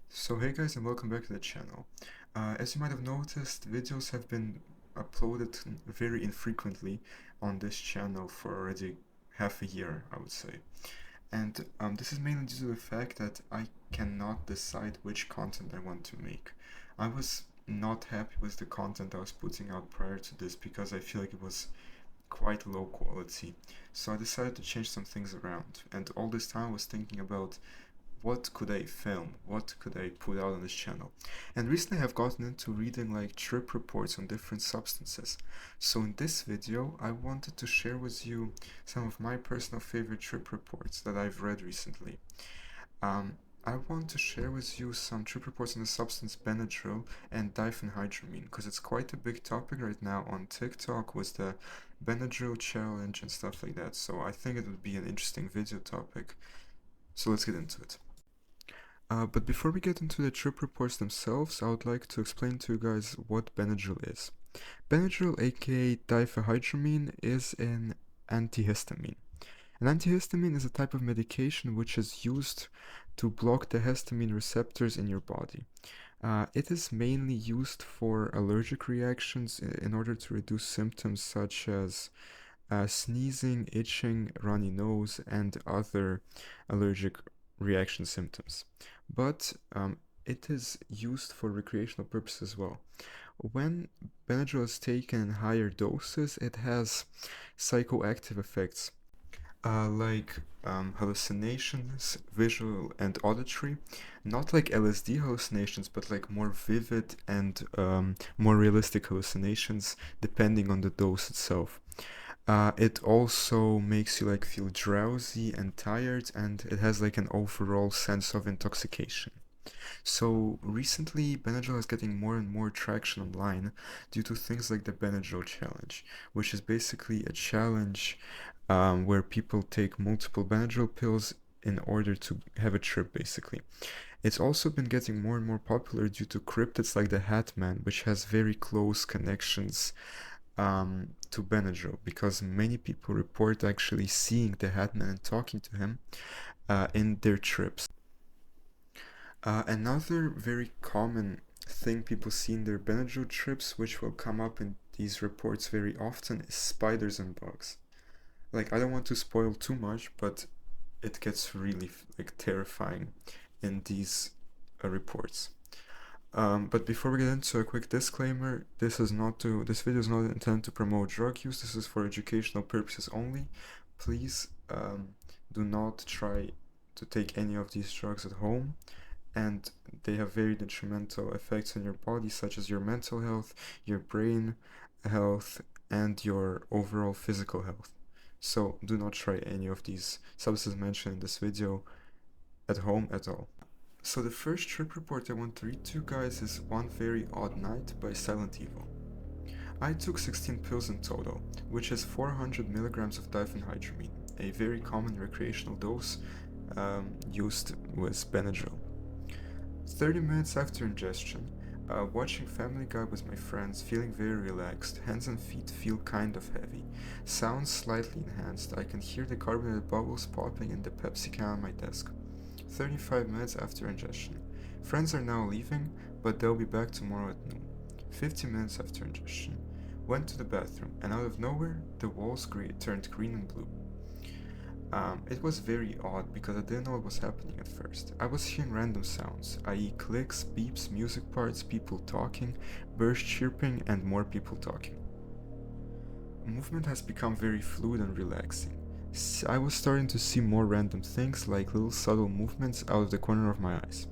So hey guys, and welcome back to the channel. As you might have noticed, videos have been uploaded very infrequently on this channel for already half a year, I would say. And this is mainly due to the fact that I cannot decide which content I want to make. I was not happy with the content I was putting out prior to this because I feel like it was quite low quality. So I decided to change some things around. And all this time I was thinking about what could I film? What could I put out on this channel? And recently I've gotten into reading like trip reports on different substances. So in this video, I wanted to share with you some of my personal favorite trip reports that I've read recently. Um, I want to share with you some trip reports on the substance Benadryl and diphenhydramine because it's quite a big topic right now on TikTok with the Benadryl challenge and stuff like that. So I think it would be an interesting video topic. So let's get into it. But before we get into the trip reports themselves, I would like to explain to you guys what Benadryl is. Benadryl, aka diphenhydramine, is an antihistamine. An antihistamine is a type of medication which is used to block the histamine receptors in your body. It is mainly used for allergic reactions in order to reduce symptoms such as sneezing, itching, runny nose, and other allergic reaction symptoms. But it is used for recreational purposes as well. When Benadryl is taken in higher doses, it has psychoactive effects like hallucinations, visual and auditory, not like LSD hallucinations, but like more vivid and more realistic hallucinations depending on the dose itself. It also makes you like feel drowsy and tired, and it has like an overall sense of intoxication. So recently, Benadryl is getting more and more traction online due to things like the Benadryl challenge, which is basically a challenge where people take multiple Benadryl pills in order to have a trip, basically. It's also been getting more and more popular due to cryptids like the Hat Man, which has very close connections to Benadryl, because many people report actually seeing the Hat Man and talking to him in their trips. Another very common thing people see in their Benadryl trips, which will come up in these reports very often, is spiders and bugs. Like, I don't want to spoil too much, but it gets really like terrifying in these reports. But before we get into a quick disclaimer, this video is not intended to promote drug use. This is for educational purposes only. Please do not try to take any of these drugs at home, and they have very detrimental effects on your body, such as your mental health, your brain health, and your overall physical health. So do not try any of these substances mentioned in this video at home at all. So the first trip report I want to read to you guys is One Very Odd Night by Silent Evil. I took 16 pills in total, which is 400 milligrams of diphenhydramine, a very common recreational dose used with Benadryl. 30 minutes after ingestion, watching Family Guy with my friends, feeling very relaxed, hands and feet feel kind of heavy, sounds slightly enhanced, I can hear the carbonated bubbles popping in the Pepsi can on my desk. 35 minutes after ingestion. Friends are now leaving, but they'll be back tomorrow at noon. 50 minutes after ingestion. Went to the bathroom, and out of nowhere, the walls turned green and blue. It was very odd because I didn't know what was happening at first. I was hearing random sounds, i.e. clicks, beeps, music parts, people talking, birds chirping, and more people talking. Movement has become very fluid and relaxing. I was starting to see more random things like little subtle movements out of the corner of my eyes.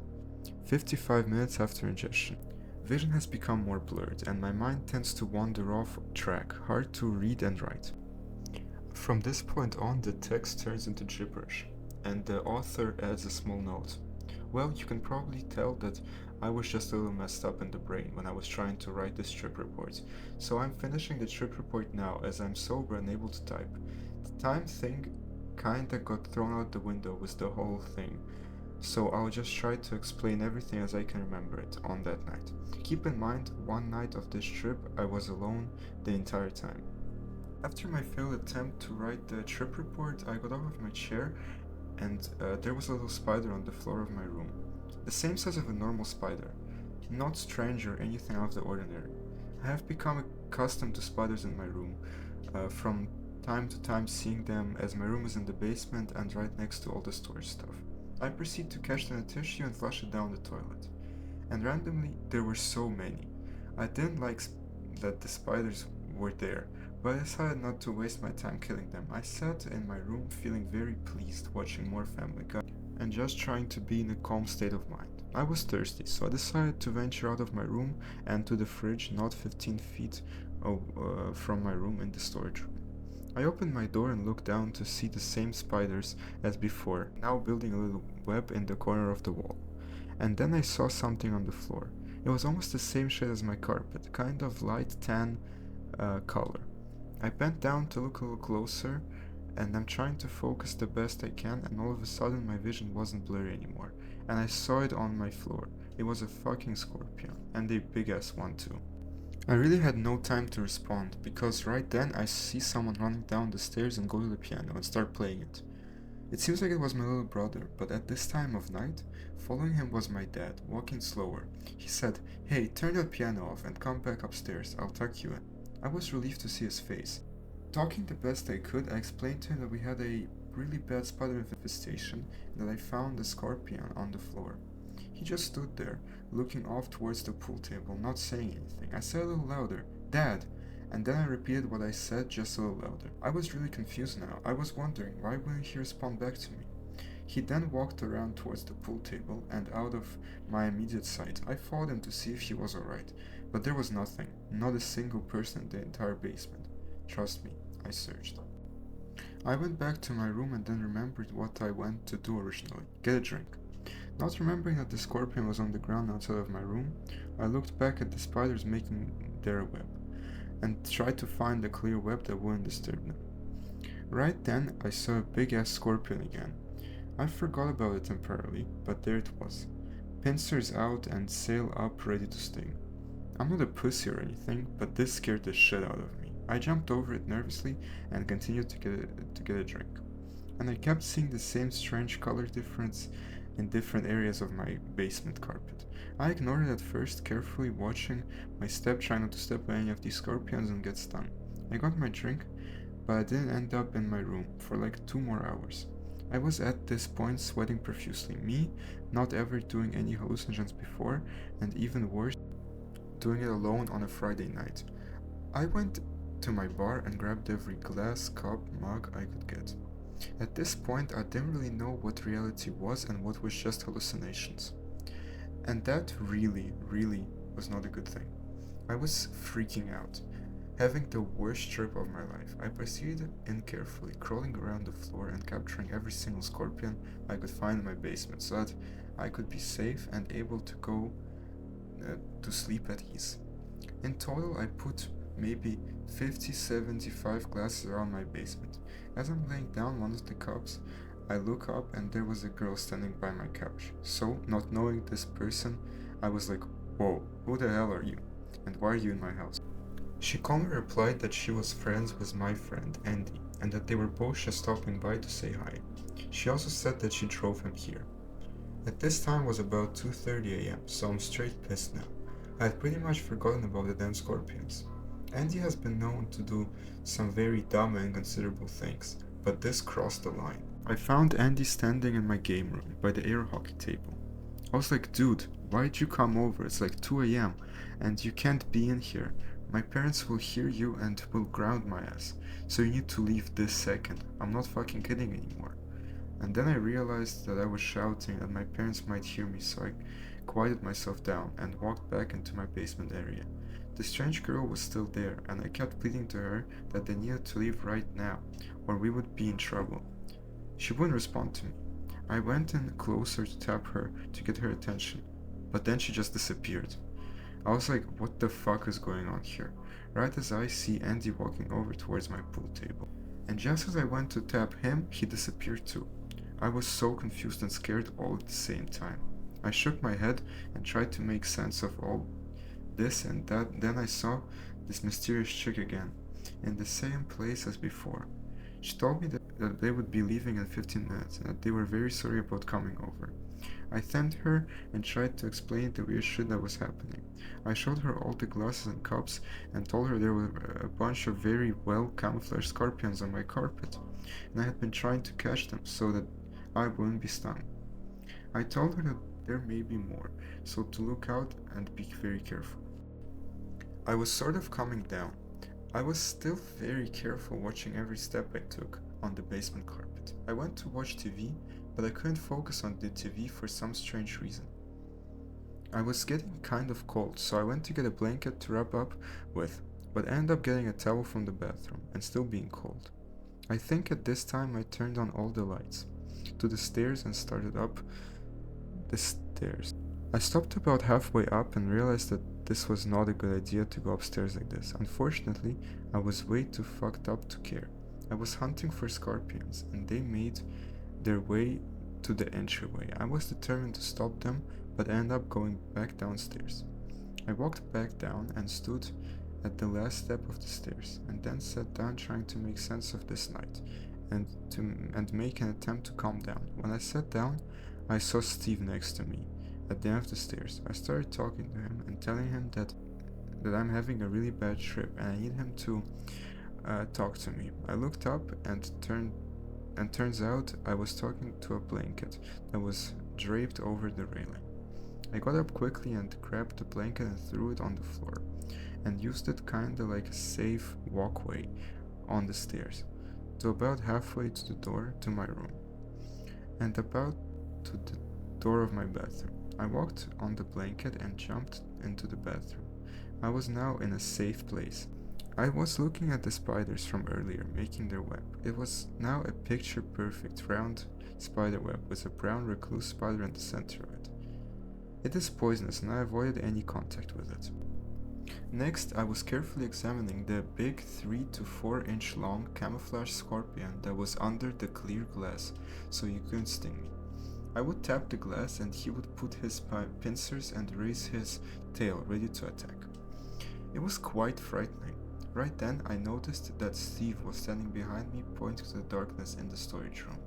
55 minutes after ingestion. Vision has become more blurred and my mind tends to wander off track, hard to read and write. From this point on, the text turns into gibberish, and the author adds a small note. Well, you can probably tell that I was just a little messed up in the brain when I was trying to write this trip report, so I'm finishing the trip report now as I'm sober and able to type. The time thing kinda got thrown out the window with the whole thing, so I'll just try to explain everything as I can remember it on that night. Keep in mind, one night of this trip I was alone the entire time. After my failed attempt to write the trip report, I got off of my chair and there was a little spider on the floor of my room. the same size of a normal spider. Not strange or anything out of the ordinary. I have become accustomed to spiders in my room, from time to time seeing them, as my room is in the basement and right next to all the storage stuff. I proceed to catch them in a tissue and flush it down the toilet. And randomly, there were so many. I didn't like that the spiders were there, but I decided not to waste my time killing them. I sat in my room feeling very pleased, watching more Family Guy, and just trying to be in a calm state of mind. I was thirsty, so I decided to venture out of my room and to the fridge, not 15 feet from my room in the storage room. I opened my door and looked down to see the same spiders as before, now building a little web in the corner of the wall. And then I saw something on the floor. It was almost the same shade as my carpet, kind of light tan color. I bent down to look a little closer, and I'm trying to focus the best I can, and all of a sudden my vision wasn't blurry anymore, and I saw it on my floor. It was a fucking scorpion, and a big ass one too. I really had no time to respond, because right then I see someone running down the stairs and go to the piano and start playing it. It seems like it was my little brother, but at this time of night, following him was my dad, walking slower. He said, "Hey, turn that piano off and come back upstairs, I'll tuck you in." I was relieved to see his face. Talking the best I could, I explained to him that we had a really bad spider infestation and that I found a scorpion on the floor. He just stood there, looking off towards the pool table, not saying anything. I said a little louder, "Dad!" And then I repeated what I said just a little louder. I was really confused now. I was wondering, why wouldn't he respond back to me? He then walked around towards the pool table and out of my immediate sight. I followed him to see if he was alright, but there was nothing, not a single person in the entire basement. Trust me, I searched. I went back to my room and then remembered what I went to do originally, get a drink. Not remembering that the scorpion was on the ground outside of my room, I looked back at the spiders making their web, and tried to find a clear web that wouldn't disturb them. Right then, I saw a big-ass scorpion again. I forgot about it temporarily, but there it was. Pincers out and sail up ready to sting. I'm not a pussy or anything, but this scared the shit out of me. I jumped over it nervously and continued to get a drink. And I kept seeing the same strange color difference in different areas of my basement carpet. I ignored it at first, carefully watching my step, trying not to step on any of these scorpions and get stung. I got my drink, but I didn't end up in my room for like 2 more hours. I was at this point sweating profusely, me not ever doing any hallucinogens before, and even worse, doing it alone on a Friday night. I went to my bar and grabbed every glass, cup, mug I could get. At this point, I didn't really know what reality was and what was just hallucinations. And that really was not a good thing. I was freaking out, having the worst trip of my life. I proceeded in carefully, crawling around the floor and capturing every single scorpion I could find in my basement so that I could be safe and able to go to sleep at ease. In total, I put maybe 50-75 glasses around my basement. As I'm laying down one of the cups, I look up and there was a girl standing by my couch. So, not knowing this person, I was like, "Whoa, who the hell are you? And why are you in my house?" She calmly replied that she was friends with my friend Andy, and that they were both just stopping by to say hi. She also said that she drove him here. At this time was about 2:30 AM, so I'm straight pissed now. I had pretty much forgotten about the damn scorpions. Andy has been known to do some very dumb and inconsiderable things, but this crossed the line. I found Andy standing in my game room, by the air hockey table. I was like, "Dude, why'd you come over? It's like 2 AM, and you can't be in here. My parents will hear you and will ground my ass, so you need to leave this second. I'm not fucking kidding anymore." And then I realized that I was shouting and my parents might hear me, so I quieted myself down and walked back into my basement area. The strange girl was still there, and I kept pleading to her that they needed to leave right now, or we would be in trouble. She wouldn't respond to me. I went in closer to tap her to get her attention, but then she just disappeared. I was like, what the fuck is going on here? Right as I see Andy walking over towards my pool table. And just as I went to tap him, he disappeared too. I was so confused and scared all at the same time. I shook my head and tried to make sense of all this and that. Then I saw this mysterious chick again, in the same place as before. She told me that they would be leaving in 15 minutes and that they were very sorry about coming over. I thanked her and tried to explain the weird shit that was happening. I showed her all the glasses and cups and told her there were a bunch of very well camouflaged scorpions on my carpet, and I had been trying to catch them so that I wouldn't be stung. I told her that there may be more, so to look out and be very careful. I was sort of calming down. I was still very careful watching every step I took on the basement carpet. I went to watch TV, but I couldn't focus on the TV for some strange reason. I was getting kind of cold, so I went to get a blanket to wrap up with, but ended up getting a towel from the bathroom and still being cold. I think at this time I turned on all the lights to the stairs and started up the stairs. I stopped about halfway up and realized that this was not a good idea to go upstairs like this. Unfortunately, I was way too fucked up to care. I was hunting for scorpions and they made their way to the entryway. I was determined to stop them, but ended up going back downstairs. I walked back down and stood at the last step of the stairs, and then sat down trying to make sense of this night and make an attempt to calm down. When I sat down, I saw Steve next to me at the end of the stairs. I started talking to him and telling him that I'm having a really bad trip and I need him to talk to me. I looked up and turns out I was talking to a blanket that was draped over the railing. I got up quickly and grabbed the blanket and threw it on the floor, and used it kinda like a safe walkway on the stairs, to about halfway to the door to my room, and about to the door of my bathroom. I walked on the blanket and jumped into the bathroom. I was now in a safe place. I was looking at the spiders from earlier making their web. It was now a picture-perfect round spider web with a brown recluse spider in the center of it. It is poisonous and I avoided any contact with it. Next, I was carefully examining the big 3 to 4 inch long camouflage scorpion that was under the clear glass so he couldn't sting me. I would tap the glass and he would put his pincers and raise his tail ready to attack. It was quite frightening. Right then, I noticed that Steve was standing behind me, pointing to the darkness in the storage room.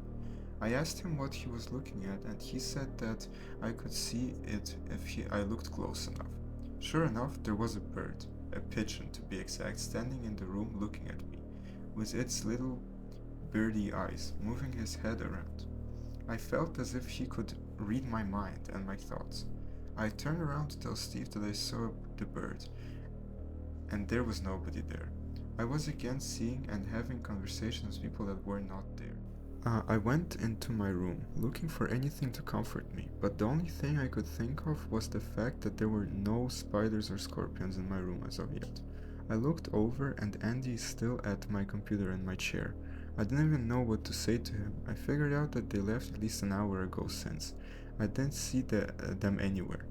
I asked him what he was looking at, and he said that I could see it if I looked close enough. Sure enough, there was a bird, a pigeon to be exact, standing in the room looking at me, with its little birdie eyes, moving his head around. I felt as if he could read my mind and my thoughts. I turned around to tell Steve that I saw the bird, and there was nobody there. I was again seeing and having conversations with people that were not there. I went into my room, looking for anything to comfort me, but the only thing I could think of was the fact that there were no spiders or scorpions in my room as of yet. I looked over and Andy is still at my computer in my chair. I didn't even know what to say to him. I figured out that they left at least an hour ago since. I didn't see them anywhere.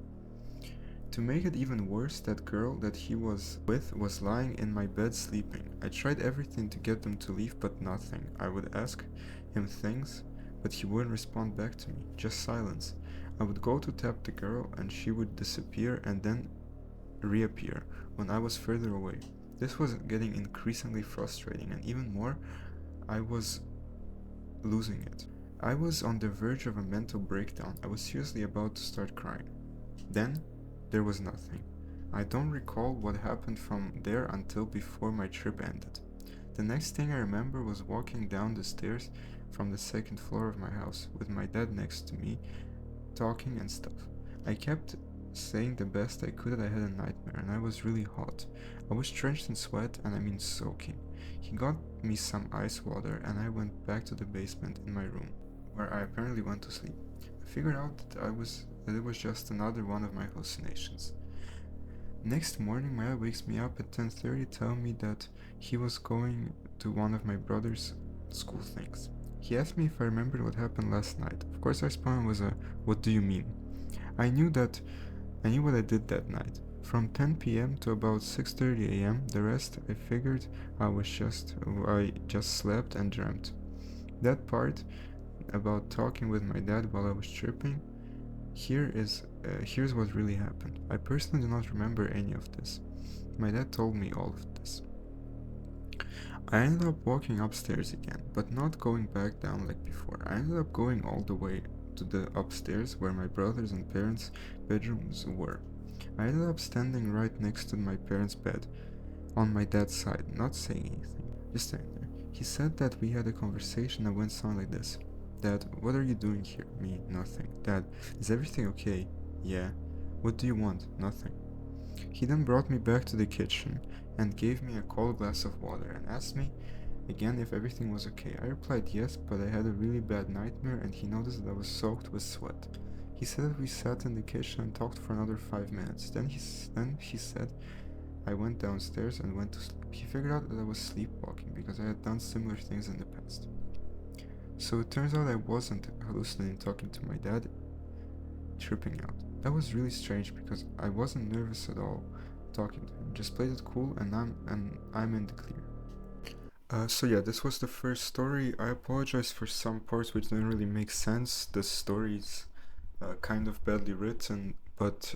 To make it even worse, that girl that he was with was lying in my bed sleeping. I tried everything to get them to leave, but nothing. I would ask him things, but he wouldn't respond back to me, just silence. I would go to tap the girl and she would disappear and then reappear when I was further away. This was getting increasingly frustrating, and even more, I was losing it. I was on the verge of a mental breakdown. I was seriously about to start crying. Then, there was nothing. I don't recall what happened from there until before my trip ended. The next thing I remember was walking down the stairs from the second floor of my house with my dad next to me, talking and stuff. I kept saying the best I could that I had a nightmare and I was really hot. I was drenched in sweat and I mean soaking. He got me some ice water and I went back to the basement in my room, where I apparently went to sleep. I figured out that it was just another one of my hallucinations. Next morning, my dad wakes me up at 10:30, telling me that he was going to one of my brother's school things. He asked me if I remembered what happened last night. Of course, I responded with a, "What do you mean?" I knew what I did that night. From 10 p.m. to about 6:30 a.m., the rest I figured I just slept and dreamt. That part about talking with my dad while I was tripping, here's what really happened. I personally do not remember any of this. My dad told me all of this. I ended up walking upstairs again, but not going back down like before. I ended up going all the way to the upstairs where my brothers and parents' bedrooms were. I ended up standing right next to my parents' bed, on my dad's side, not saying anything, just standing there. He said that we had a conversation that went something like this. Dad, what are you doing here? Me, nothing. Dad, is everything okay? Yeah. What do you want? Nothing. He then brought me back to the kitchen and gave me a cold glass of water and asked me again if everything was okay. I replied yes, but I had a really bad nightmare and he noticed that I was soaked with sweat. He said that we sat in the kitchen and talked for another 5 minutes. Then he said I went downstairs and went to sleep. He figured out that I was sleepwalking because I had done similar things in the past. So it turns out I wasn't hallucinating talking to my dad, tripping out. That was really strange because I wasn't nervous at all talking to him. Just played it cool and I'm in the clear. So yeah, this was the first story. I apologize for some parts which didn't really make sense. The story's kind of badly written, but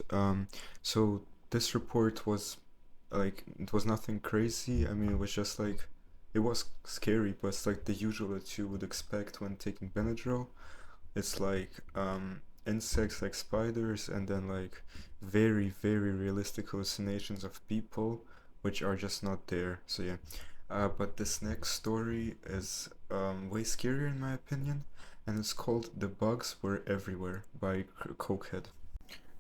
so this report was like, it was nothing crazy. I mean, it was just like, it was scary, but it's like the usual that you would expect when taking Benadryl. It's like insects like spiders, and then like very, very realistic hallucinations of people, which are just not there. So yeah. But this next story is way scarier in my opinion, and it's called The Bugs Were Everywhere by Cokehead.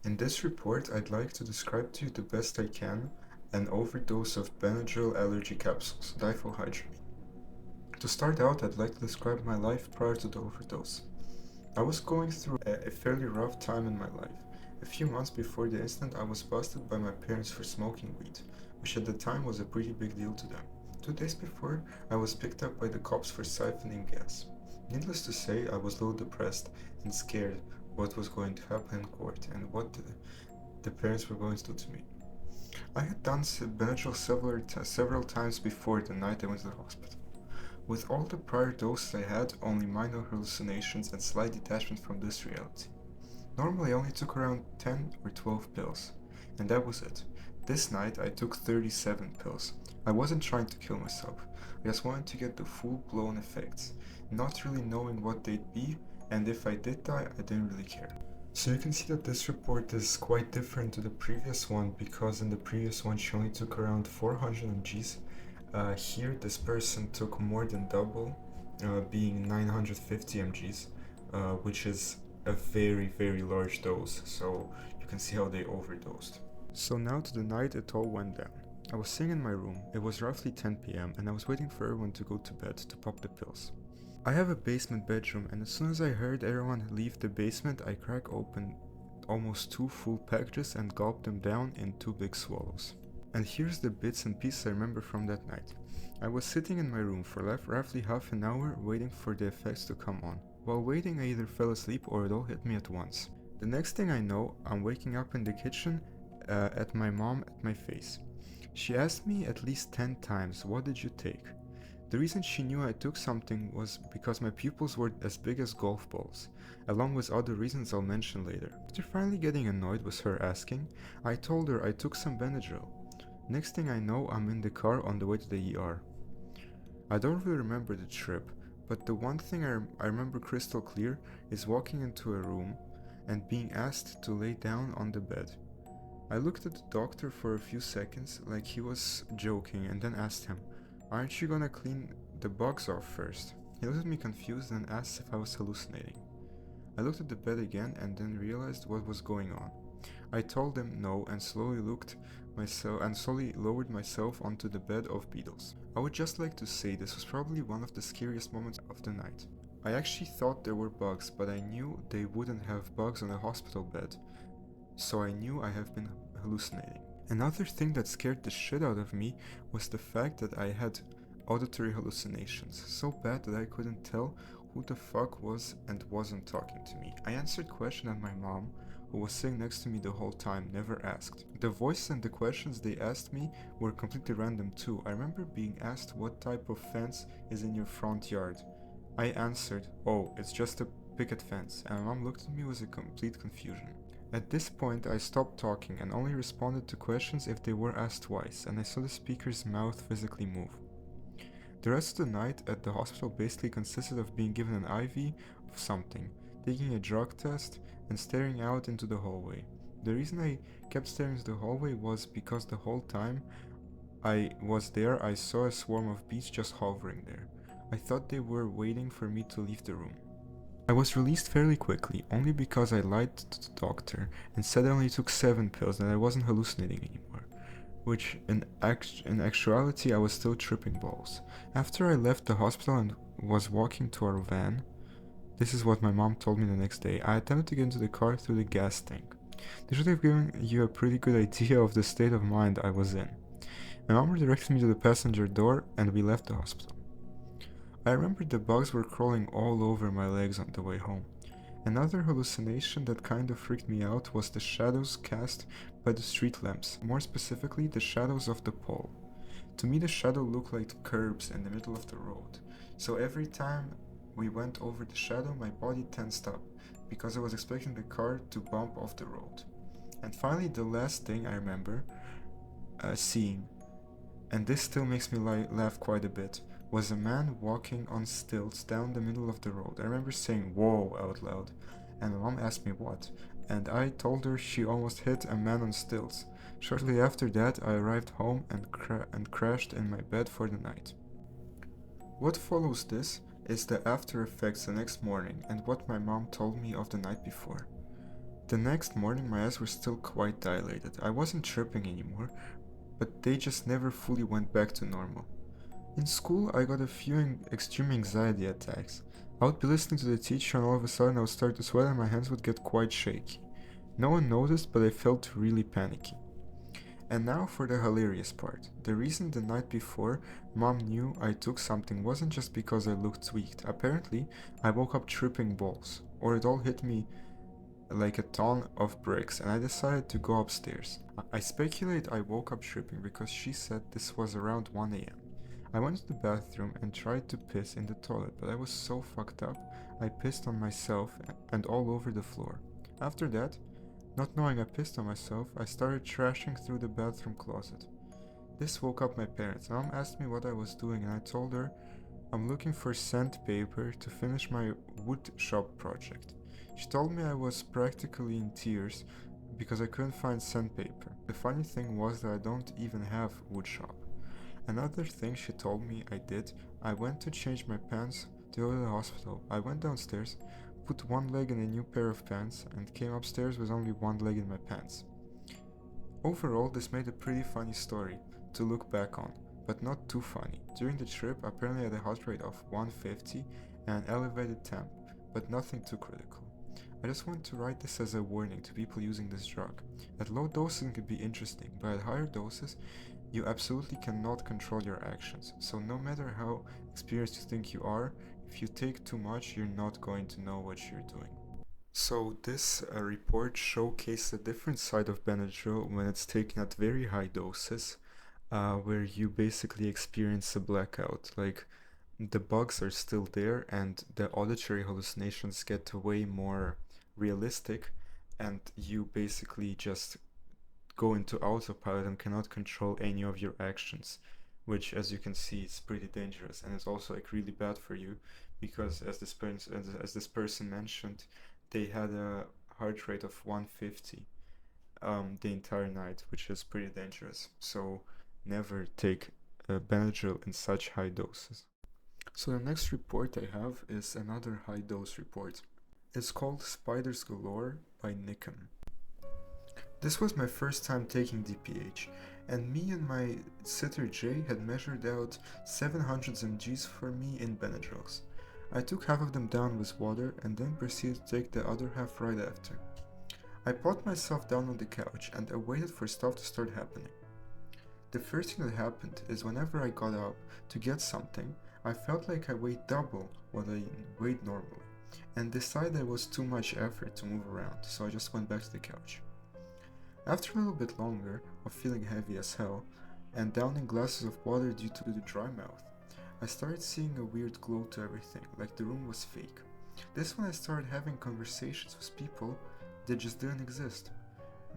In this report, I'd like to describe to you the best I can an overdose of Benadryl allergy capsules, diphenhydramine. To start out, I'd like to describe my life prior to the overdose. I was going through a fairly rough time in my life. A few months before the incident, I was busted by my parents for smoking weed, which at the time was a pretty big deal to them. 2 days before, I was picked up by the cops for siphoning gas. Needless to say, I was a little depressed and scared what was going to happen in court and what the parents were going to do to me. I had done Benadryl several times before the night I went to the hospital. With all the prior doses I had, only minor hallucinations and slight detachment from this reality. Normally I only took around 10 or 12 pills, and that was it. This night I took 37 pills. I wasn't trying to kill myself, I just wanted to get the full-blown effects, not really knowing what they'd be, and if I did die, I didn't really care. So you can see that this report is quite different to the previous one, because in the previous one she only took around 400 mgs. Here this person took more than double, being 950 mgs, which is a very, very large dose, so you can see how they overdosed. So now to the night it all went down. I was sitting in my room, it was roughly 10 p.m. and I was waiting for everyone to go to bed to pop the pills. I have a basement bedroom, and as soon as I heard everyone leave the basement, I cracked open almost 2 full packages and gulped them down in 2 big swallows. And here's the bits and pieces I remember from that night. I was sitting in my room for roughly half an hour waiting for the effects to come on. While waiting, I either fell asleep or it all hit me at once. The next thing I know, I'm waking up in the kitchen at my mom at my face. She asked me at least 10 times, "What did you take?" The reason she knew I took something was because my pupils were as big as golf balls, along with other reasons I'll mention later. After finally getting annoyed with her asking, I told her I took some Benadryl. Next thing I know, I'm in the car on the way to the ER. I don't really remember the trip, but the one thing I remember crystal clear is walking into a room and being asked to lay down on the bed. I looked at the doctor for a few seconds like he was joking and then asked him, "Aren't you gonna clean the bugs off first?" He looked at me confused and asked if I was hallucinating. I looked at the bed again and then realized what was going on. I told him no and slowly lowered myself onto the bed of beetles. I would just like to say this was probably one of the scariest moments of the night. I actually thought there were bugs, but I knew they wouldn't have bugs on a hospital bed, so I knew I have been hallucinating. Another thing that scared the shit out of me was the fact that I had auditory hallucinations, so bad that I couldn't tell who the fuck was and wasn't talking to me. I answered questions that my mom, who was sitting next to me the whole time, never asked. The voices and the questions they asked me were completely random too. I remember being asked what type of fence is in your front yard. I answered, "Oh, it's just a picket fence," and my mom looked at me with a complete confusion. At this point, I stopped talking and only responded to questions if they were asked twice, and I saw the speaker's mouth physically move. The rest of the night at the hospital basically consisted of being given an IV of something, taking a drug test, and staring out into the hallway. The reason I kept staring into the hallway was because the whole time I was there, I saw a swarm of bees just hovering there. I thought they were waiting for me to leave the room. I was released fairly quickly, only because I lied to the doctor and said I only took 7 pills and I wasn't hallucinating anymore, which in actuality I was still tripping balls. After I left the hospital and was walking to our van, this is what my mom told me the next day, I attempted to get into the car through the gas tank. This should have given you a pretty good idea of the state of mind I was in. My mom redirected me to the passenger door and we left the hospital. I remember the bugs were crawling all over my legs on the way home. Another hallucination that kind of freaked me out was the shadows cast by the street lamps, more specifically the shadows of the pole. To me the shadow looked like curbs in the middle of the road, so every time we went over the shadow my body tensed up, because I was expecting the car to bump off the road. And finally the last thing I remember seeing, and this still makes me laugh quite a bit, was a man walking on stilts down the middle of the road. I remember saying "whoa" out loud, and my mom asked me what, and I told her she almost hit a man on stilts. Shortly after that, I arrived home and crashed in my bed for the night. What follows this is the after effects the next morning and what my mom told me of the night before. The next morning my eyes were still quite dilated. I wasn't tripping anymore, but they just never fully went back to normal. In school, I got a few extreme anxiety attacks. I would be listening to the teacher and all of a sudden I would start to sweat and my hands would get quite shaky. No one noticed, but I felt really panicky. And now for the hilarious part. The reason the night before mom knew I took something wasn't just because I looked tweaked. Apparently, I woke up tripping balls, or it all hit me like a ton of bricks and I decided to go upstairs. I speculate I woke up tripping because she said this was around 1 am. I went to the bathroom and tried to piss in the toilet, but I was so fucked up, I pissed on myself and all over the floor. After that, not knowing I pissed on myself, I started trashing through the bathroom closet. This woke up my parents. Mom asked me what I was doing and I told her I'm looking for sandpaper to finish my wood shop project. She told me I was practically in tears because I couldn't find sandpaper. The funny thing was that I don't even have wood shop. Another thing she told me I did, I went to change my pants to go to the hospital. I went downstairs, put one leg in a new pair of pants, and came upstairs with only one leg in my pants. Overall, this made a pretty funny story to look back on, but not too funny. During the trip, apparently I had a heart rate of 150 and an elevated temp, but nothing too critical. I just want to write this as a warning to people using this drug. At low doses it can be interesting, but at higher doses you absolutely cannot control your actions, so no matter how experienced you think you are, if you take too much, you're not going to know what you're doing. So this report showcased a different side of Benadryl when it's taken at very high doses, where you basically experience a blackout. Like, the bugs are still there and the auditory hallucinations get way more realistic, and you basically just go into autopilot and cannot control any of your actions, which, as you can see, is pretty dangerous, and it's also like really bad for you because, as this person mentioned, they had a heart rate of 150 the entire night, which is pretty dangerous. So never take Benadryl in such high doses. So the next report I have is another high dose report. It's called Spiders Galore by Nickam. This was my first time taking DPH, and me and my sitter Jay had measured out 700 mgs for me in Benadryls. I took half of them down with water and then proceeded to take the other half right after. I put myself down on the couch and I waited for stuff to start happening. The first thing that happened is whenever I got up to get something, I felt like I weighed double what I weighed normally, and decided it was too much effort to move around, so I just went back to the couch. After a little bit longer of feeling heavy as hell, and downing glasses of water due to the dry mouth, I started seeing a weird glow to everything, like the room was fake. This when I started having conversations with people that just didn't exist.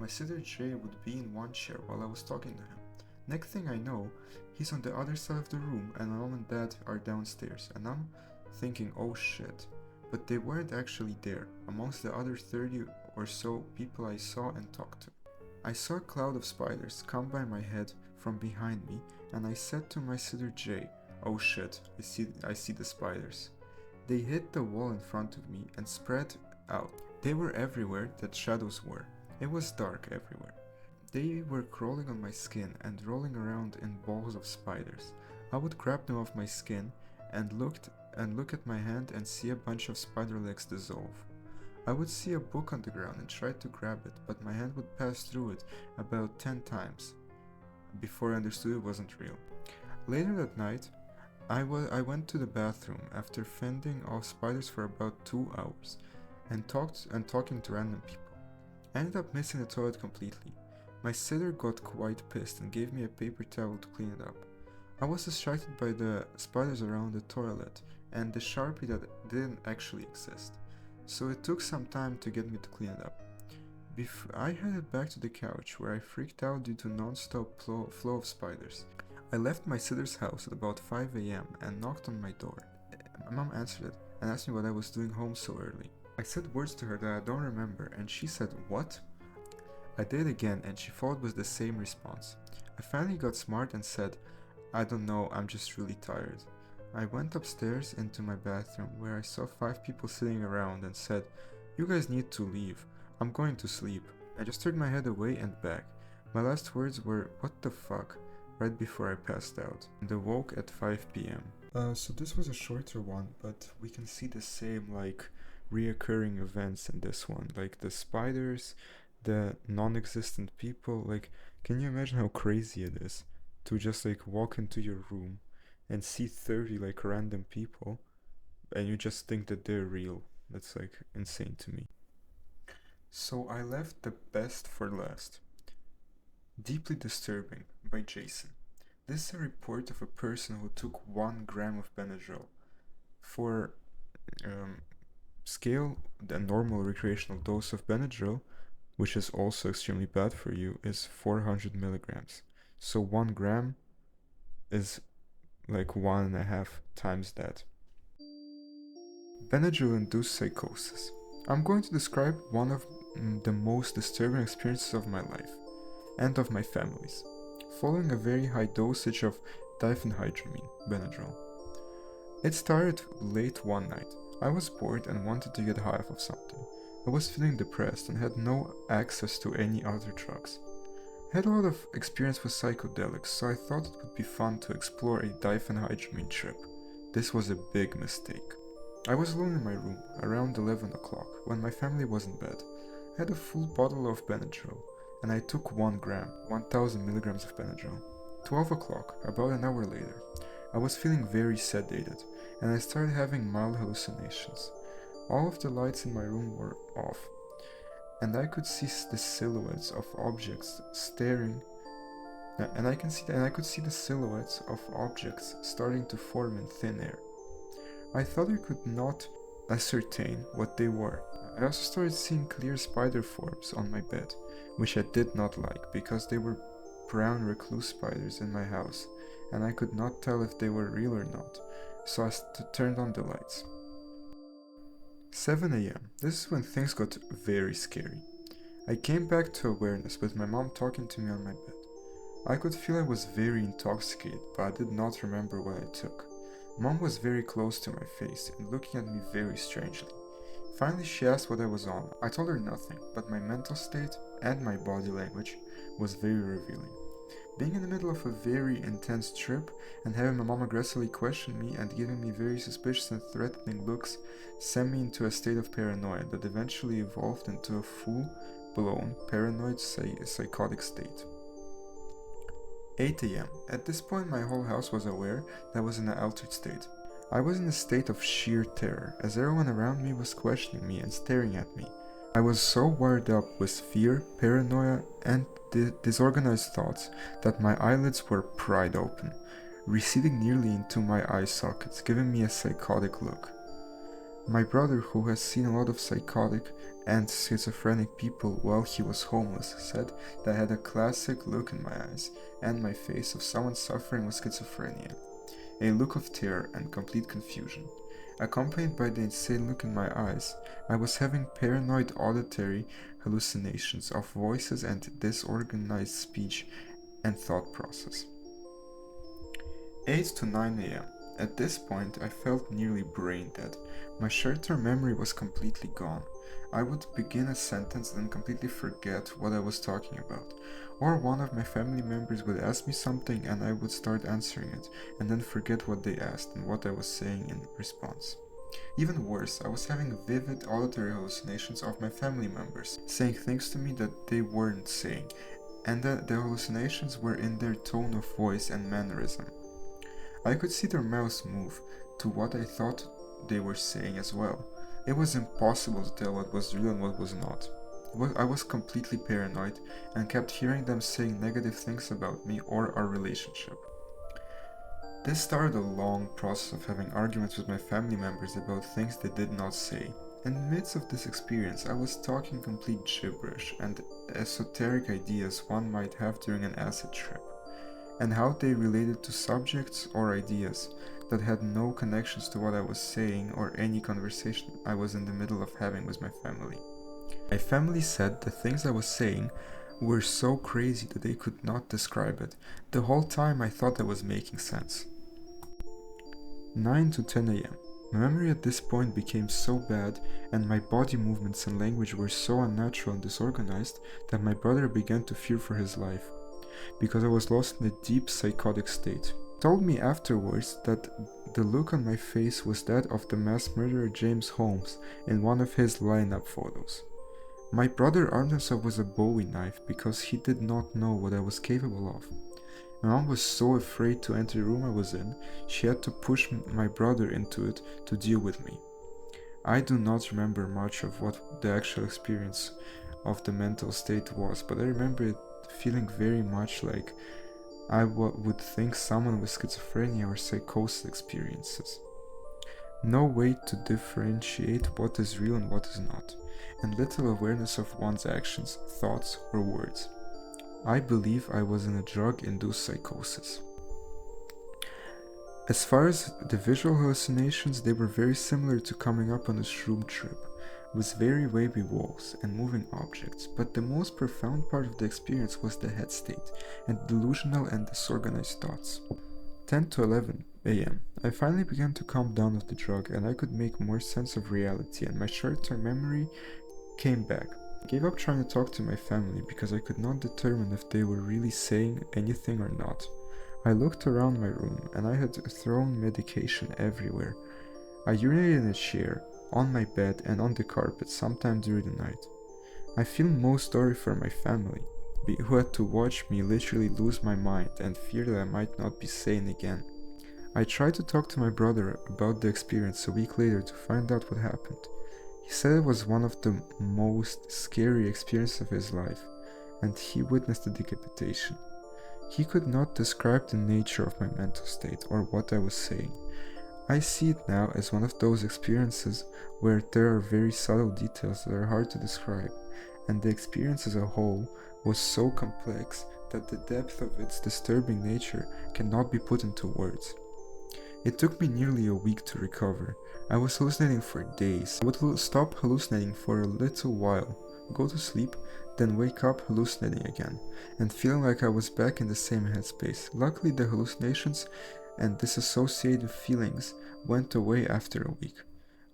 My sitter Jay would be in one chair while I was talking to him. Next thing I know, he's on the other side of the room and my mom and dad are downstairs, and I'm thinking, oh shit. But they weren't actually there, amongst the other 30 or so people I saw and talked to. I saw a cloud of spiders come by my head from behind me, and I said to my sitter Jay, oh shit, I see the spiders. They hit the wall in front of me and spread out. They were everywhere that shadows were. It was dark everywhere. They were crawling on my skin and rolling around in balls of spiders. I would grab them off my skin and look at my hand and see a bunch of spider legs dissolve. I would see a book on the ground and try to grab it, but my hand would pass through it about 10 times before I understood it wasn't real. Later that night, I went to the bathroom after fending off spiders for about 2 hours and talking to random people. I ended up missing the toilet completely. My sitter got quite pissed and gave me a paper towel to clean it up. I was distracted by the spiders around the toilet and the Sharpie that didn't actually exist, so it took some time to get me to clean it up. I headed back to the couch where I freaked out due to non-stop flow of spiders. I left my sitter's house at about 5 AM and knocked on my door. My mom answered it and asked me what I was doing home so early. I said words to her that I don't remember, and she said, "What?" I did again, and she followed with the same response. I finally got smart and said, "I don't know, I'm just really tired." I went upstairs into my bathroom where I saw 5 people sitting around and said, "You guys need to leave. I'm going to sleep." I just turned my head away and back. My last words were, "What the fuck?" right before I passed out and awoke at 5 PM. So this was a shorter one, but we can see the same reoccurring events in this one, like the spiders, the non-existent people. Can you imagine how crazy it is to just walk into your room and see 30 random people and you just think that they're real? That's insane to me. So I left the best for last. Deeply Disturbing by Jason. This is a report of a person who took 1 gram of Benadryl. For scale, the normal recreational dose of Benadryl, which is also extremely bad for you, is 400 milligrams. So 1 gram is 1.5 times that. Benadryl-induced psychosis. I'm going to describe one of the most disturbing experiences of my life and of my family's, following a very high dosage of diphenhydramine, Benadryl. It started late one night. I was bored and wanted to get high off of something. I was feeling depressed and had no access to any other drugs. I had a lot of experience with psychedelics, so I thought it would be fun to explore a diphenhydramine trip. This was a big mistake. I was alone in my room, around 11 o'clock, when my family was in bed. I had a full bottle of Benadryl, and I took 1 gram, 1000 milligrams of Benadryl. 12 o'clock, about an hour later, I was feeling very sedated, and I started having mild hallucinations. All of the lights in my room were off, and I could see the silhouettes of objects staring, and I could see the silhouettes of objects starting to form in thin air. I thought I could not ascertain what they were. I also started seeing clear spider forms on my bed, which I did not like because they were brown recluse spiders in my house, and I could not tell if they were real or not, so I turned on the lights. 7 AM. This is when things got very scary. I came back to awareness with my mom talking to me on my bed. I could feel I was very intoxicated, but I did not remember what I took. Mom was very close to my face and looking at me very strangely. Finally, she asked what I was on. I told her nothing, but my mental state and my body language was very revealing. Being in the middle of a very intense trip and having my mom aggressively question me and giving me very suspicious and threatening looks sent me into a state of paranoia that eventually evolved into a full-blown paranoid psychotic state. 8 AM. At this point, my whole house was aware that I was in an altered state. I was in a state of sheer terror, as everyone around me was questioning me and staring at me. I was so wired up with fear, paranoia, and disorganized thoughts that my eyelids were pried open, receding nearly into my eye sockets, giving me a psychotic look. My brother, who has seen a lot of psychotic and schizophrenic people while he was homeless, said that I had a classic look in my eyes and my face of someone suffering with schizophrenia, a look of terror and complete confusion. Accompanied by the insane look in my eyes, I was having paranoid auditory hallucinations of voices and disorganized speech and thought process. 8 to 9 a.m. At this point, I felt nearly brain dead. My short-term memory was completely gone. I would begin a sentence and completely forget what I was talking about. Or one of my family members would ask me something and I would start answering it, and then forget what they asked and what I was saying in response. Even worse, I was having vivid auditory hallucinations of my family members, saying things to me that they weren't saying, and that the hallucinations were in their tone of voice and mannerism. I could see their mouths move to what I thought they were saying as well. It was impossible to tell what was real and what was not. I was completely paranoid and kept hearing them saying negative things about me or our relationship. This started a long process of having arguments with my family members about things they did not say. In the midst of this experience, I was talking complete gibberish and esoteric ideas one might have during an acid trip, and how they related to subjects or ideas that had no connections to what I was saying or any conversation I was in the middle of having with my family. My family said the things I was saying were so crazy that they could not describe it. The whole time I thought I was making sense. 9 to 10 a.m. My memory at this point became so bad and my body movements and language were so unnatural and disorganized that my brother began to fear for his life, because I was lost in a deep psychotic state. He told me afterwards that the look on my face was that of the mass murderer James Holmes in one of his lineup photos. My brother armed himself with a Bowie knife because he did not know what I was capable of. My mom was so afraid to enter the room I was in, she had to push my brother into it to deal with me. I do not remember much of what the actual experience of the mental state was, but I remember it feeling very much like I would think someone with schizophrenia or psychosis experiences. No way to differentiate what is real and what is not, and little awareness of one's actions, thoughts, or words. I believe I was in a drug-induced psychosis. As far as the visual hallucinations, they were very similar to coming up on a shroom trip, with very wavy walls and moving objects, but the most profound part of the experience was the head state and delusional and disorganized thoughts. 10 to 11 a.m. I finally began to calm down with the drug and I could make more sense of reality and my short-term memory came back. I gave up trying to talk to my family because I could not determine if they were really saying anything or not. I looked around my room and I had thrown medication everywhere. I urinated in a chair, on my bed and on the carpet sometime during the night. I feel most sorry for my family, who had to watch me literally lose my mind and fear that I might not be sane again. I tried to talk to my brother about the experience a week later to find out what happened. He said it was one of the most scary experiences of his life, and he witnessed the decapitation. He could not describe the nature of my mental state or what I was saying. I see it now as one of those experiences where there are very subtle details that are hard to describe, and the experience as a whole was so complex that the depth of its disturbing nature cannot be put into words. It took me nearly a week to recover. I was hallucinating for days. I would stop hallucinating for a little while, go to sleep, then wake up hallucinating again, and feeling like I was back in the same headspace. Luckily, the hallucinations and disassociative feelings went away after a week.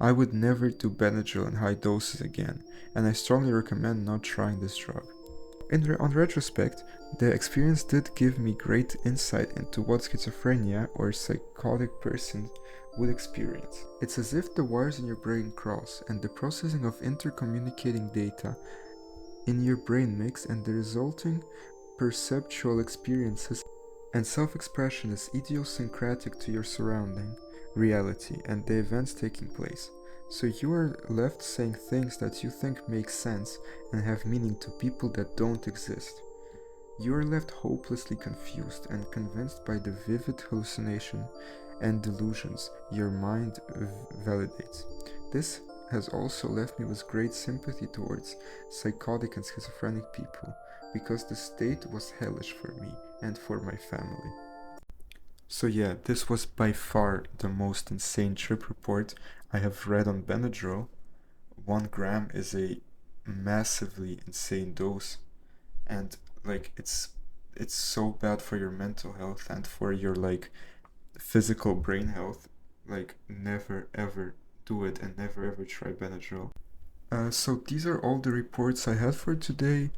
I would never do Benadryl in high doses again, and I strongly recommend not trying this drug. On retrospect, the experience did give me great insight into what schizophrenia or psychotic person would experience. It's as if the wires in your brain cross and the processing of intercommunicating data in your brain mix, and the resulting perceptual experiences and self-expression is idiosyncratic to your surrounding reality and the events taking place. So you are left saying things that you think make sense and have meaning to people that don't exist. You are left hopelessly confused and convinced by the vivid hallucination and delusions your mind validates. This has also left me with great sympathy towards psychotic and schizophrenic people, because the state was hellish for me and for my family. So yeah, this was by far the most insane trip report I have read on Benadryl. 1 gram is a massively insane dose, and like it's so bad for your mental health and for your like physical brain health. Like never ever do it, and never ever try Benadryl. So these are all the reports I had for today.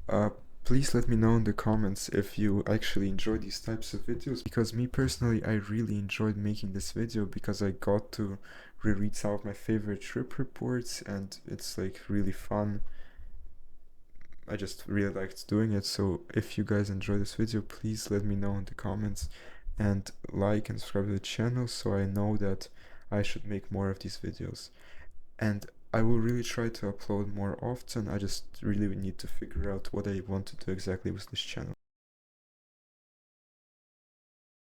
Uh, Please let me know in the comments if you actually enjoy these types of videos, because me personally, I really enjoyed making this video because I got to reread some of my favorite trip reports, and it's like really fun. I just really liked doing it. So if you guys enjoy this video, please let me know in the comments, and like and subscribe to the channel so I know that I should make more of these videos. And I will really try to upload more often. I just really need to figure out what I want to do exactly with this channel.